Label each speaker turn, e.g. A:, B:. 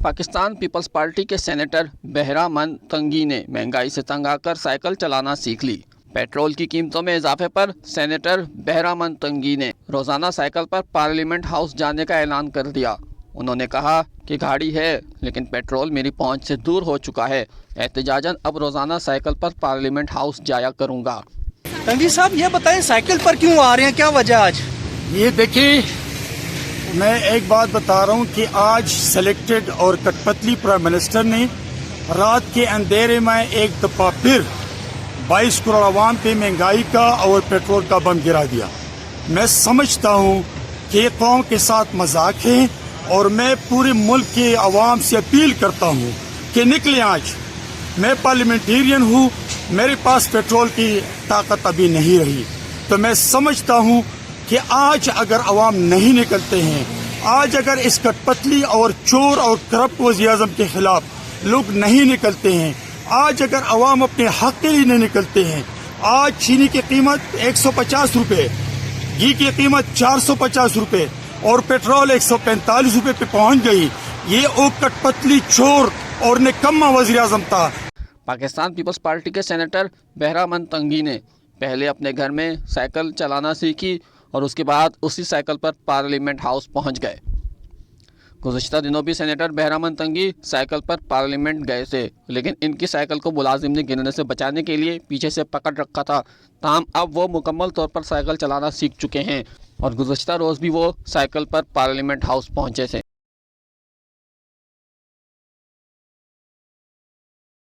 A: Pakistan Peoples party کے senator بہرامند تنگی نے مہنگائی سے تنگ آ کر سائیکل چلانا سیکھ لی۔ پیٹرول کی قیمتوں میں اضافے پر سینیٹر بہرامند تنگی نے روزانہ سائیکل پر پارلیمنٹ ہاؤس جانے کا اعلان کر دیا۔ انہوں نے کہا کہ گاڑی ہے لیکن پیٹرول میری پہنچ سے دور ہو چکا ہے، احتجاجاً اب روزانہ سائیکل پر پارلیمنٹ ہاؤس جایا کروں گا۔
B: تنگی صاحب یہ بتائیں سائیکل پر کیوں آ رہے ہیں، کیا وجہ آج؟
C: یہ دیکھیں، میں ایک بات بتا رہا ہوں کہ آج سلیکٹڈ اور کٹ پتلی پرائم منسٹر نے رات کے اندھیرے میں ایک دفعہ پھر 22 کروڑ عوام پہ مہنگائی کا اور پیٹرول کا بم گرا دیا۔ میں سمجھتا ہوں کہ یہ قوم کے ساتھ مذاق ہے اور میں پورے ملک کے عوام سے اپیل کرتا ہوں کہ نکلیں آج۔ میں پارلیمنٹیرین ہوں، میرے پاس پیٹرول کی طاقت ابھی نہیں رہی، تو میں سمجھتا ہوں کہ آج اگر عوام نہیں نکلتے ہیں، آج اگر اس کٹ پتلی اور چور اور کرپٹ وزیر اعظم کے خلاف لوگ نہیں نکلتے ہیں، آج اگر عوام اپنے حق کے لیے نہیں نکلتے ہیں، آج چینی کی قیمت 150 روپے، گھی کی قیمت 450 روپے اور پیٹرول 145 روپے پہ پہنچ گئی۔ یہ او کٹ پتلی چور اور نکما وزیر اعظم تھا۔
A: پاکستان پیپلز پارٹی کے سینیٹر بہرامند تنگی نے پہلے اپنے گھر میں سائیکل چلانا سیکھی اور اس کے بعد اسی سائیکل پر پارلیمنٹ ہاؤس پہنچ گئے۔ گزشتہ دنوں بھی سینیٹر بہرامند تنگی سائیکل پر پارلیمنٹ گئے تھے، لیکن ان کی سائیکل کو ملازم نے گرنے سے بچانے کے لیے پیچھے سے پکڑ رکھا تھا۔ تاہم اب وہ مکمل طور پر سائیکل چلانا سیکھ چکے ہیں اور گزشتہ روز بھی وہ سائیکل پر پارلیمنٹ ہاؤس پہنچے تھے۔